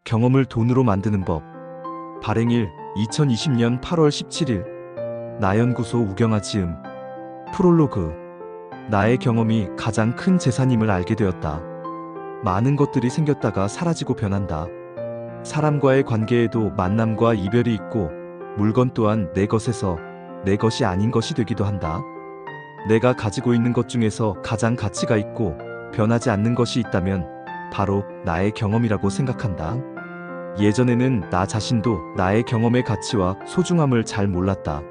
경험을 돈으로 만드는 법. 발행일 2020년 8월 17일. 나연구소 우경아 지음. 프롤로그. 나의 경험이 가장 큰 재산임을 알게 되었다. 많은 것들이 생겼다가 사라지고 변한다. 사람과의 관계에도 만남과 이별이 있고, 물건 또한 내 것에서 내 것이 아닌 것이 되기도 한다. 내가 가지고 있는 것 중에서 가장 가치가 있고 변하지 않는 것이 있다면 바로 나의 경험이라고 생각한다. 예전에는 나 자신도 나의 경험의 가치와 소중함을 잘 몰랐다.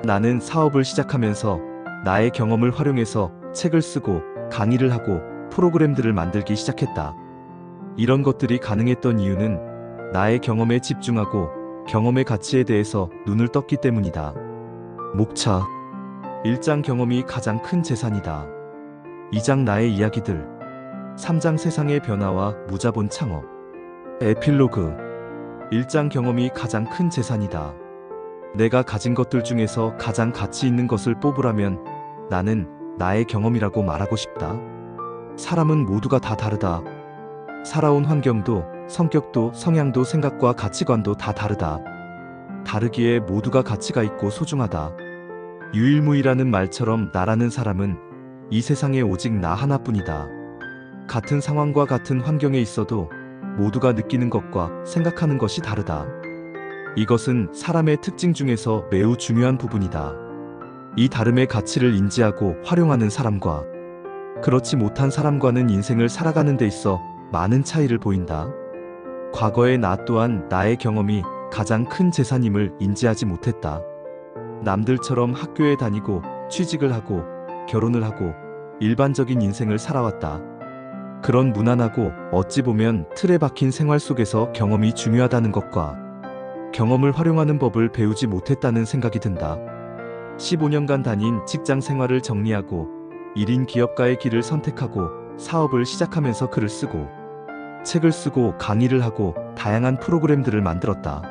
나는 사업을 시작하면서 나의 경험을 활용해서 책을 쓰고 강의를 하고 프로그램들을 만들기 시작했다. 이런 것들이 가능했던 이유는 나의 경험에 집중하고 경험의 가치에 대해서 눈을 떴기 때문이다. 목차. 1장 경험이 가장 큰 재산이다. 2장 나의 이야기들. 3장 세상의 변화와 무자본 창업. 에필로그. 1장 경험이 가장 큰 재산이다. 내가 가진 것들 중에서 가장 가치 있는 것을 뽑으라면 나는 나의 경험이라고 말하고 싶다. 사람은 모두가 다 다르다. 살아온 환경도, 성격도, 성향도, 생각과 가치관도 다 다르다. 다르기에 모두가 가치가 있고 소중하다. 유일무이라는 말처럼 나라는 사람은 이 세상에 오직 나 하나뿐이다. 같은 상황과 같은 환경에 있어도 모두가 느끼는 것과 생각하는 것이 다르다. 이것은 사람의 특징 중에서 매우 중요한 부분이다. 이 다름의 가치를 인지하고 활용하는 사람과 그렇지 못한 사람과는 인생을 살아가는 데 있어 많은 차이를 보인다. 과거의 나 또한 나의 경험이 가장 큰 재산임을 인지하지 못했다. 남들처럼 학교에 다니고 취직을 하고 결혼을 하고 일반적인 인생을 살아왔다. 그런 무난하고 어찌 보면 틀에 박힌 생활 속에서 경험이 중요하다는 것과 경험을 활용하는 법을 배우지 못했다는 생각이 든다. 15년간 다닌 직장 생활을 정리하고 1인 기업가의 길을 선택하고 사업을 시작하면서 글을 쓰고 책을 쓰고 강의를 하고 다양한 프로그램들을 만들었다.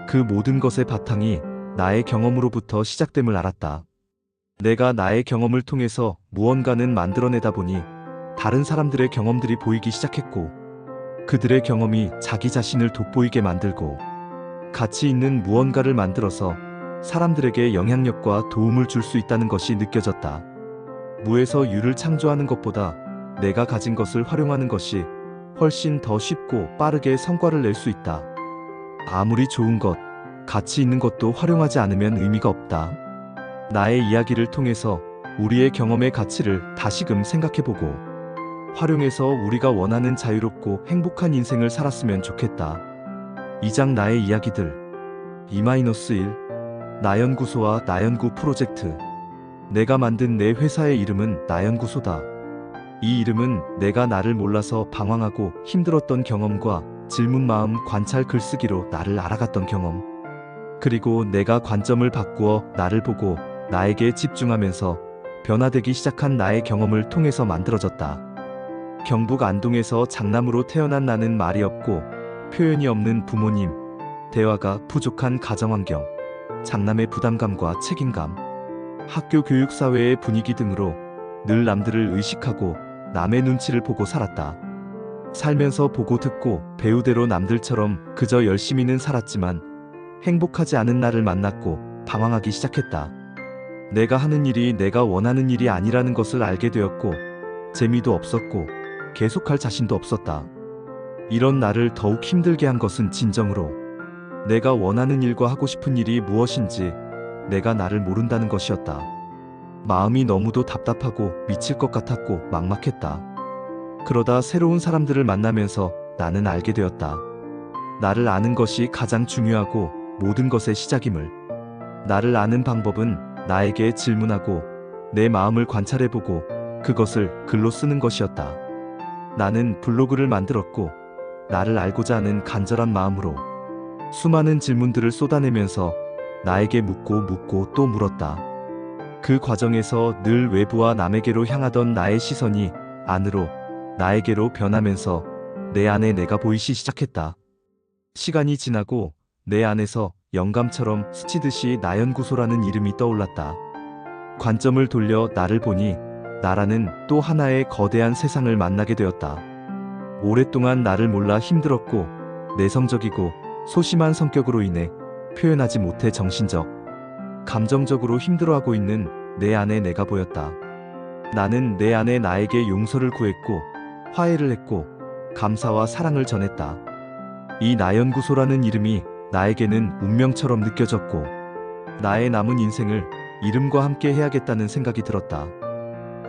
그 모든 것의 바탕이 나의 경험으로부터 시작됨을 알았다. 내가 나의 경험을 통해서 무언가는 만들어내다 보니 다른 사람들의 경험들이 보이기 시작했고 그들의 경험이 자기 자신을 돋보이게 만들고 가치 있는 무언가를 만들어서 사람들에게 영향력과 도움을 줄 수 있다는 것이 느껴졌다. 무에서 유를 창조하는 것보다 내가 가진 것을 활용하는 것이 훨씬 더 쉽고 빠르게 성과를 낼 수 있다. 아무리 좋은 것, 가치 있는 것도 활용하지 않으면 의미가 없다. 나의 이야기를 통해서 우리의 경험의 가치를 다시금 생각해보고 활용해서 우리가 원하는 자유롭고 행복한 인생을 살았으면 좋겠다. 2장 나의 이야기들. 2-1 나연구소와 나연구 프로젝트. 내가 만든 내 회사의 이름은 나연구소다. 이 이름은 내가 나를 몰라서 방황하고 힘들었던 경험과 질문 마음 관찰 글쓰기로 나를 알아갔던 경험. 그리고 내가 관점을 바꾸어 나를 보고 나에게 집중하면서 변화되기 시작한 나의 경험을 통해서 만들어졌다. 경북 안동에서 장남으로 태어난 나는 말이 없고 표현이 없는 부모님, 대화가 부족한 가정환경, 장남의 부담감과 책임감, 학교 교육 사회의 분위기 등으로 늘 남들을 의식하고 남의 눈치를 보고 살았다. 살면서 보고 듣고 배우대로 남들처럼 그저 열심히는 살았지만 행복하지 않은 나를 만났고 방황하기 시작했다. 내가 하는 일이 내가 원하는 일이 아니라는 것을 알게 되었고 재미도 없었고 계속할 자신도 없었다. 이런 나를 더욱 힘들게 한 것은 진정으로 내가 원하는 일과 하고 싶은 일이 무엇인지 내가 나를 모른다는 것이었다. 마음이 너무도 답답하고 미칠 것 같았고 막막했다. 그러다 새로운 사람들을 만나면서 나는 알게 되었다. 나를 아는 것이 가장 중요하고 모든 것의 시작임을. 나를 아는 방법은 나에게 질문하고 내 마음을 관찰해보고 그것을 글로 쓰는 것이었다. 나는 블로그를 만들었고 나를 알고자 하는 간절한 마음으로 수많은 질문들을 쏟아내면서 나에게 묻고 또 물었다. 그 과정에서 늘 외부와 남에게로 향하던 나의 시선이 안으로 나에게로 변하면서 내 안에 내가 보이기 시작했다. 시간이 지나고 내 안에서 영감처럼 스치듯이 나연구소라는 이름이 떠올랐다. 관점을 돌려 나를 보니 나라는 또 하나의 거대한 세상을 만나게 되었다. 오랫동안 나를 몰라 힘들었고 내성적이고 소심한 성격으로 인해 표현하지 못해 정신적, 감정적으로 힘들어하고 있는 내 안의 내가 보였다. 나는 내 안에 나에게 용서를 구했고 화해를 했고 감사와 사랑을 전했다. 이 나연구소라는 이름이 나에게는 운명처럼 느껴졌고 나의 남은 인생을 이름과 함께 해야겠다는 생각이 들었다.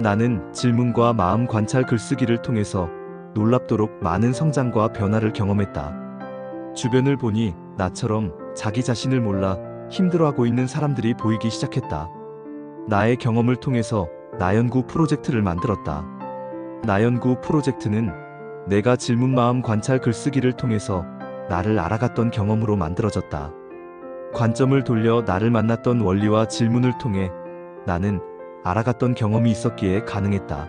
나는 질문과 마음 관찰 글쓰기를 통해서 놀랍도록 많은 성장과 변화를 경험했다. 주변을 보니 나처럼 자기 자신을 몰라 힘들어하고 있는 사람들이 보이기 시작했다. 나의 경험을 통해서 나연구 프로젝트를 만들었다. 나연구 프로젝트는 내가 질문 마음 관찰 글쓰기를 통해서 나를 알아갔던 경험으로 만들어졌다. 관점을 돌려 나를 만났던 원리와 질문을 통해 나는 알아갔던 경험이 있었기에 가능했다.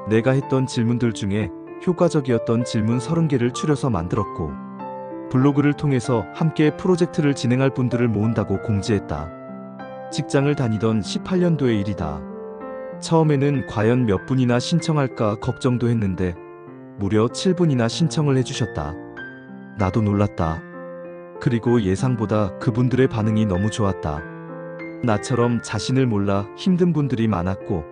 내가 했던 질문들 중에 효과적이었던 질문 30개를 추려서 만들었고 블로그를 통해서 함께 프로젝트를 진행할 분들을 모은다고 공지했다. 직장을 다니던 18년도의 일이다. 처음에는 과연 몇 분이나 신청할까 걱정도 했는데 무려 7분이나 신청을 해주셨다. 나도 놀랐다. 그리고 예상보다 그분들의 반응이 너무 좋았다. 나처럼 자신을 몰라 힘든 분들이 많았고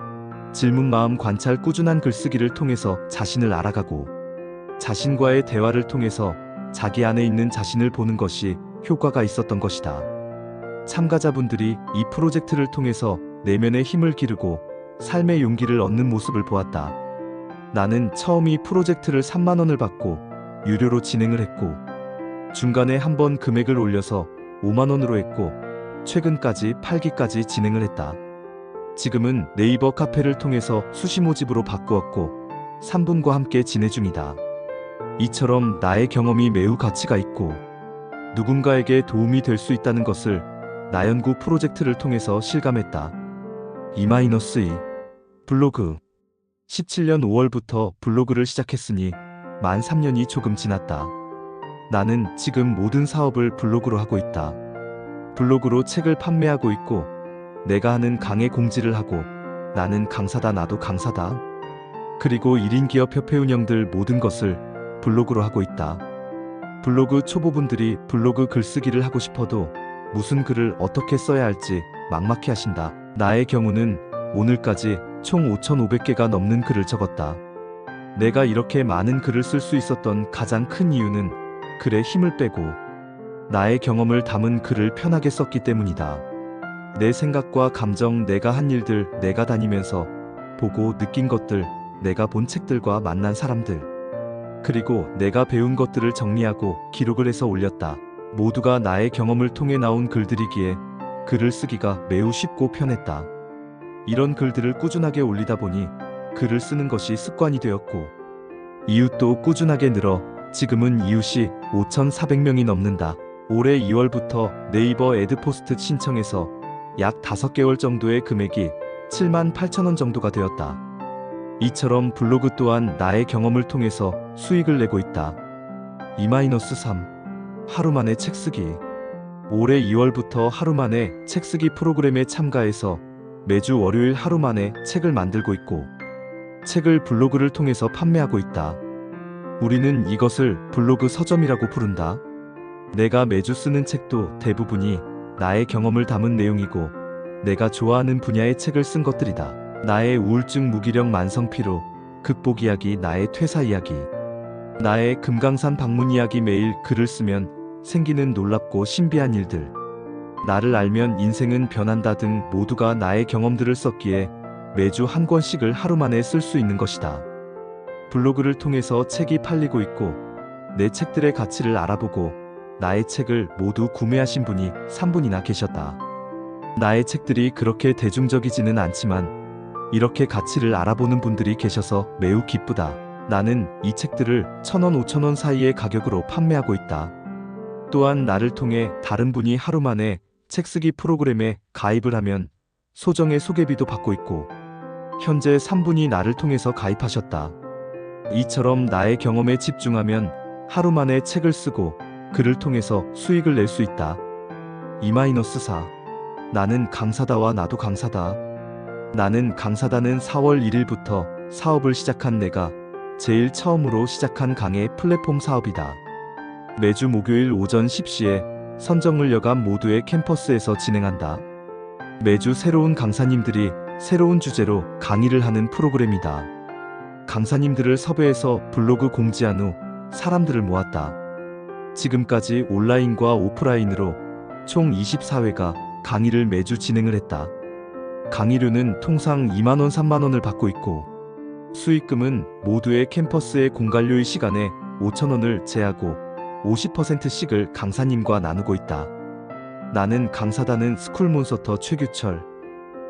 질문 마음 관찰 꾸준한 글쓰기를 통해서 자신을 알아가고 자신과의 대화를 통해서 자기 안에 있는 자신을 보는 것이 효과가 있었던 것이다. 참가자분들이 이 프로젝트를 통해서 내면의 힘을 기르고 삶의 용기를 얻는 모습을 보았다. 나는 처음 이 프로젝트를 3만 원을 받고 유료로 진행을 했고 중간에 한번 금액을 올려서 5만 원으로 했고 최근까지 8기까지 진행을 했다. 지금은 네이버 카페를 통해서 수시 모집으로 바꾸었고 3분과 함께 진행 중이다. 이처럼 나의 경험이 매우 가치가 있고 누군가에게 도움이 될 수 있다는 것을 나연구 프로젝트를 통해서 실감했다. E-2 블로그 17년 5월부터 블로그를 시작했으니 만 3년이 조금 지났다. 나는 지금 모든 사업을 블로그로 하고 있다. 블로그로 책을 판매하고 있고 내가 하는 강의 공지를 하고 나는 강사다 나도 강사다. 그리고 1인 기업 협회 운영들 모든 것을 블로그로 하고 있다. 블로그 초보분들이 블로그 글쓰기를 하고 싶어도 무슨 글을 어떻게 써야 할지 막막해 하신다. 나의 경우는 오늘까지 총 5,500개가 넘는 글을 적었다. 내가 이렇게 많은 글을 쓸 수 있었던 가장 큰 이유는 글에 힘을 빼고 나의 경험을 담은 글을 편하게 썼기 때문이다. 내 생각과 감정, 내가 한 일들, 내가 다니면서 보고 느낀 것들, 내가 본 책들과 만난 사람들, 그리고 내가 배운 것들을 정리하고 기록을 해서 올렸다. 모두가 나의 경험을 통해 나온 글들이기에 글을 쓰기가 매우 쉽고 편했다. 이런 글들을 꾸준하게 올리다 보니 글을 쓰는 것이 습관이 되었고 이웃도 꾸준하게 늘어 지금은 이웃이 5,400명이 넘는다. 올해 2월부터 네이버 애드포스트 신청해서 약 5개월 정도의 금액이 78,000원 정도가 되었다. 이처럼 블로그 또한 나의 경험을 통해서 수익을 내고 있다. E-3 하루 만에 책 쓰기. 올해 2월부터 하루 만에 책 쓰기 프로그램에 참가해서 매주 월요일 하루 만에 책을 만들고 있고 책을 블로그를 통해서 판매하고 있다. 우리는 이것을 블로그 서점이라고 부른다. 내가 매주 쓰는 책도 대부분이 나의 경험을 담은 내용이고 내가 좋아하는 분야의 책을 쓴 것들이다. 나의 우울증, 무기력, 만성피로, 극복 이야기, 나의 퇴사 이야기, 나의 금강산 방문 이야기. 매일 글을 쓰면 생기는 놀랍고 신비한 일들, 나를 알면 인생은 변한다 등 모두가 나의 경험들을 썼기에 매주 한 권씩을 하루 만에 쓸 수 있는 것이다. 블로그를 통해서 책이 팔리고 있고 내 책들의 가치를 알아보고 나의 책을 모두 구매하신 분이 3분이나 계셨다. 나의 책들이 그렇게 대중적이지는 않지만 이렇게 가치를 알아보는 분들이 계셔서 매우 기쁘다. 나는 이 책들을 1,000원, 5,000원 사이의 가격으로 판매하고 있다. 또한 나를 통해 다른 분이 하루 만에 책쓰기 프로그램에 가입을 하면 소정의 소개비도 받고 있고 현재 3분이 나를 통해서 가입하셨다. 이처럼 나의 경험에 집중하면 하루 만에 책을 쓰고 글을 통해서 수익을 낼 수 있다. E-4 나는 강사다와 나도 강사다. 나는 강사다는 4월 1일부터 사업을 시작한 내가 제일 처음으로 시작한 강의 플랫폼 사업이다. 매주 목요일 오전 10시에 선정을 여간 모두의 캠퍼스에서 진행한다. 매주 새로운 강사님들이 새로운 주제로 강의를 하는 프로그램이다. 강사님들을 섭외해서 블로그 공지한 후 사람들을 모았다. 지금까지 온라인과 오프라인으로 총 24회가 강의를 매주 진행을 했다. 강의료는 통상 2만원, 3만원을 받고 있고 수익금은 모두의 캠퍼스의 공관료의 시간에 5,000원을 제하고 50%씩을 강사님과 나누고 있다. 나는 강사다는 스쿨몬스터 최규철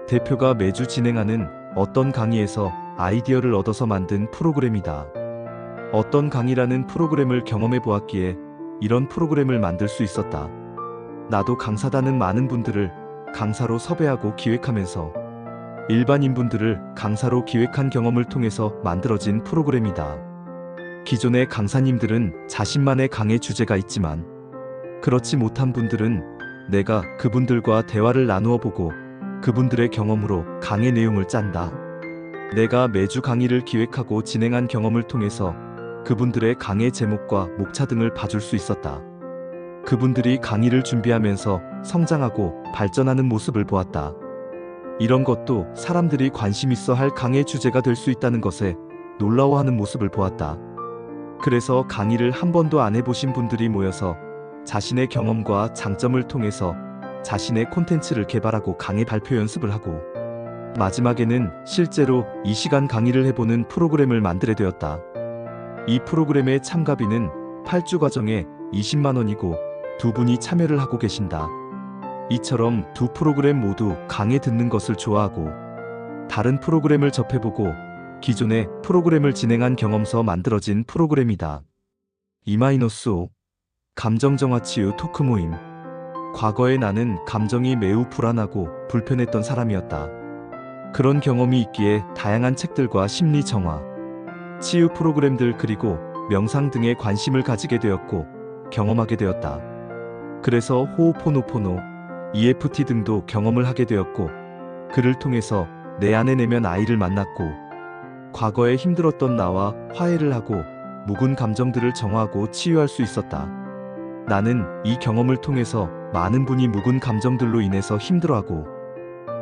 대표가 매주 진행하는 어떤 강의에서 아이디어를 얻어서 만든 프로그램이다. 어떤 강의라는 프로그램을 경험해 보았기에 이런 프로그램을 만들 수 있었다. 나도 강사다는 많은 분들을 강사로 섭외하고 기획하면서 일반인분들을 강사로 기획한 경험을 통해서 만들어진 프로그램이다. 기존의 강사님들은 자신만의 강의 주제가 있지만 그렇지 못한 분들은 내가 그분들과 대화를 나누어 보고 그분들의 경험으로 강의 내용을 짠다. 내가 매주 강의를 기획하고 진행한 경험을 통해서 그분들의 강의 제목과 목차 등을 봐줄 수 있었다. 그분들이 강의를 준비하면서 성장하고 발전하는 모습을 보았다. 이런 것도 사람들이 관심 있어 할 강의 주제가 될 수 있다는 것에 놀라워하는 모습을 보았다. 그래서 강의를 한 번도 안 해보신 분들이 모여서 자신의 경험과 장점을 통해서 자신의 콘텐츠를 개발하고 강의 발표 연습을 하고 마지막에는 실제로 2시간 강의를 해보는 프로그램을 만들게 되었다. 이 프로그램의 참가비는 8주 과정에 20만원이고 두 분이 참여를 하고 계신다. 이처럼 두 프로그램 모두 강의 듣는 것을 좋아하고 다른 프로그램을 접해보고 기존의 프로그램을 진행한 경험서 만들어진 프로그램이다. 2-5 감정정화치유 토크 모임. 과거에 나는 감정이 매우 불안하고 불편했던 사람이었다. 그런 경험이 있기에 다양한 책들과 심리정화, 치유 프로그램들 그리고 명상 등에 관심을 가지게 되었고 경험하게 되었다. 그래서 호호포노포노, EFT 등도 경험을 하게 되었고 그를 통해서 내 안의 내면 아이를 만났고 과거에 힘들었던 나와 화해를 하고 묵은 감정들을 정화하고 치유할 수 있었다. 나는 이 경험을 통해서 많은 분이 묵은 감정들로 인해서 힘들어하고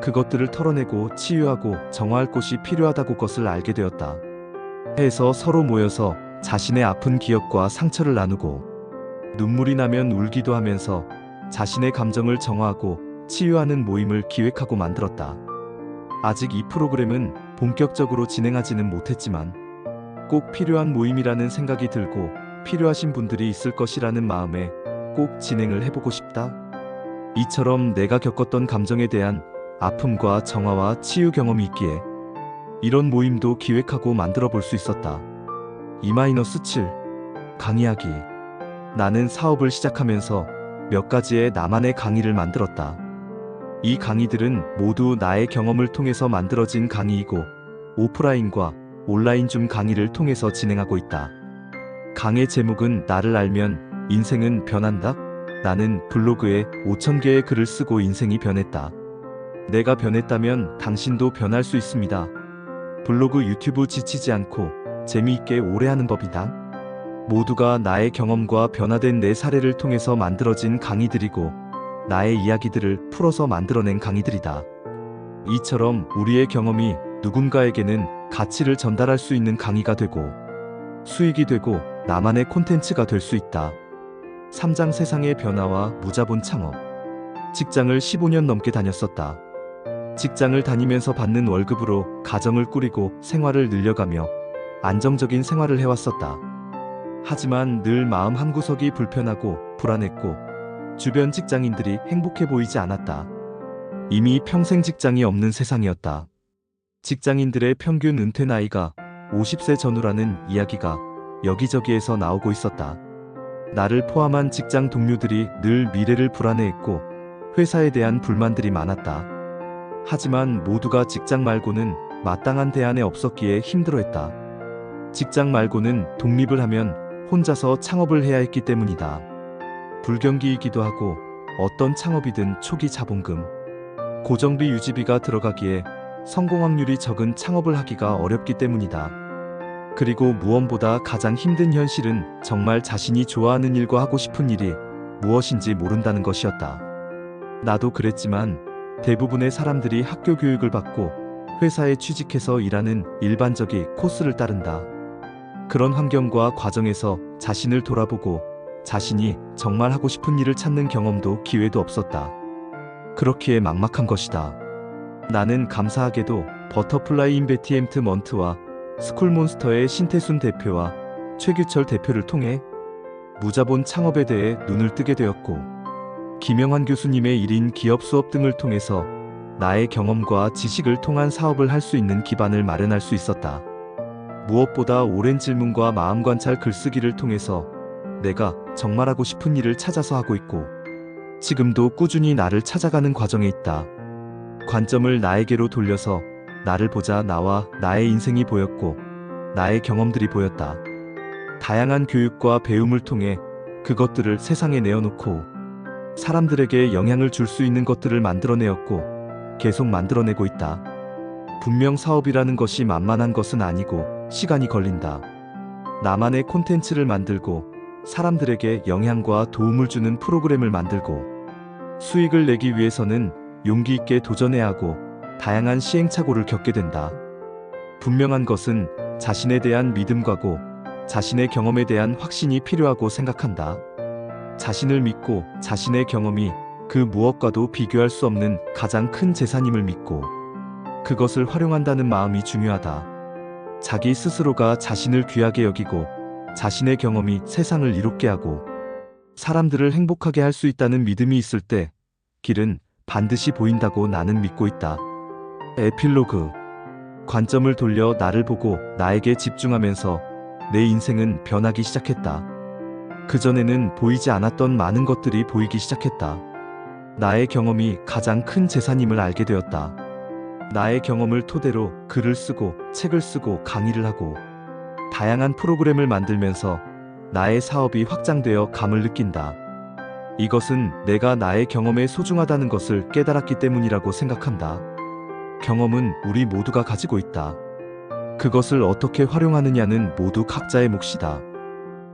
그것들을 털어내고 치유하고 정화할 곳이 필요하다고 것을 알게 되었다. 해서 서로 모여서 자신의 아픈 기억과 상처를 나누고 눈물이 나면 울기도 하면서 자신의 감정을 정화하고 치유하는 모임을 기획하고 만들었다. 아직 이 프로그램은 본격적으로 진행하지는 못했지만 꼭 필요한 모임이라는 생각이 들고 필요하신 분들이 있을 것이라는 마음에 꼭 진행을 해보고 싶다. 이처럼 내가 겪었던 감정에 대한 아픔과 정화와 치유 경험이 있기에 이런 모임도 기획하고 만들어 볼 수 있었다. 2-7 강의하기. 나는 사업을 시작하면서 몇 가지의 나만의 강의를 만들었다. 이 강의들은 모두 나의 경험을 통해서 만들어진 강의이고 오프라인과 온라인 줌 강의를 통해서 진행하고 있다. 강의 제목은 나를 알면 인생은 변한다. 나는 블로그에 5,000개의 글을 쓰고 인생이 변했다. 내가 변했다면 당신도 변할 수 있습니다. 블로그 유튜브 지치지 않고 재미있게 오래 하는 법이다. 모두가 나의 경험과 변화된 내 사례를 통해서 만들어진 강의들이고 나의 이야기들을 풀어서 만들어낸 강의들이다. 이처럼 우리의 경험이 누군가에게는 가치를 전달할 수 있는 강의가 되고 수익이 되고 나만의 콘텐츠가 될 수 있다. 3장 세상의 변화와 무자본 창업. 직장을 15년 넘게 다녔었다. 직장을 다니면서 받는 월급으로 가정을 꾸리고 생활을 늘려가며 안정적인 생활을 해왔었다. 하지만 늘 마음 한구석이 불편하고 불안했고 주변 직장인들이 행복해 보이지 않았다. 이미 평생 직장이 없는 세상이었다. 직장인들의 평균 은퇴 나이가 50세 전후라는 이야기가 여기저기에서 나오고 있었다. 나를 포함한 직장 동료들이 늘 미래를 불안해했고 회사에 대한 불만들이 많았다. 하지만 모두가 직장 말고는 마땅한 대안에 없었기에 힘들어했다. 직장 말고는 독립을 하면 혼자서 창업을 해야 했기 때문이다. 불경기이기도 하고 어떤 창업이든 초기 자본금, 고정비 유지비가 들어가기에 성공 확률이 적은 창업을 하기가 어렵기 때문이다. 그리고 무엇보다 가장 힘든 현실은 정말 자신이 좋아하는 일과 하고 싶은 일이 무엇인지 모른다는 것이었다. 나도 그랬지만 대부분의 사람들이 학교 교육을 받고 회사에 취직해서 일하는 일반적인 코스를 따른다. 그런 환경과 과정에서 자신을 돌아보고 자신이 정말 하고 싶은 일을 찾는 경험도 기회도 없었다. 그렇기에 막막한 것이다. 나는 감사하게도 버터플라이 인베티엠트먼트와 스쿨몬스터의 신태순 대표와 최규철 대표를 통해 무자본 창업에 대해 눈을 뜨게 되었고, 김영환 교수님의 1인 기업 수업 등을 통해서 나의 경험과 지식을 통한 사업을 할 수 있는 기반을 마련할 수 있었다. 무엇보다 오랜 질문과 마음관찰 글쓰기를 통해서 내가 정말 하고 싶은 일을 찾아서 하고 있고, 지금도 꾸준히 나를 찾아가는 과정에 있다. 관점을 나에게로 돌려서 나를 보자 나와 나의 인생이 보였고, 나의 경험들이 보였다. 다양한 교육과 배움을 통해 그것들을 세상에 내어놓고 사람들에게 영향을 줄 수 있는 것들을 만들어내었고 계속 만들어내고 있다. 분명 사업이라는 것이 만만한 것은 아니고 시간이 걸린다. 나만의 콘텐츠를 만들고 사람들에게 영향과 도움을 주는 프로그램을 만들고 수익을 내기 위해서는 용기 있게 도전해야 하고 다양한 시행착오를 겪게 된다. 분명한 것은 자신에 대한 믿음과고 자신의 경험에 대한 확신이 필요하고 생각한다. 자신을 믿고 자신의 경험이 그 무엇과도 비교할 수 없는 가장 큰 재산임을 믿고 그것을 활용한다는 마음이 중요하다. 자기 스스로가 자신을 귀하게 여기고 자신의 경험이 세상을 이롭게 하고 사람들을 행복하게 할 수 있다는 믿음이 있을 때 길은 반드시 보인다고 나는 믿고 있다. 에필로그. 관점을 돌려 나를 보고 나에게 집중하면서 내 인생은 변하기 시작했다. 그전에는 보이지 않았던 많은 것들이 보이기 시작했다. 나의 경험이 가장 큰 재산임을 알게 되었다. 나의 경험을 토대로 글을 쓰고 책을 쓰고 강의를 하고 다양한 프로그램을 만들면서 나의 사업이 확장되어 감을 느낀다. 이것은 내가 나의 경험에 소중하다는 것을 깨달았기 때문이라고 생각한다. 경험은 우리 모두가 가지고 있다. 그것을 어떻게 활용하느냐는 모두 각자의 몫이다.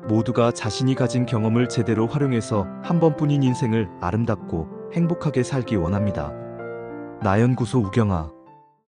모두가 자신이 가진 경험을 제대로 활용해서 한 번뿐인 인생을 아름답고 행복하게 살기 원합니다. 나연구소 우경아.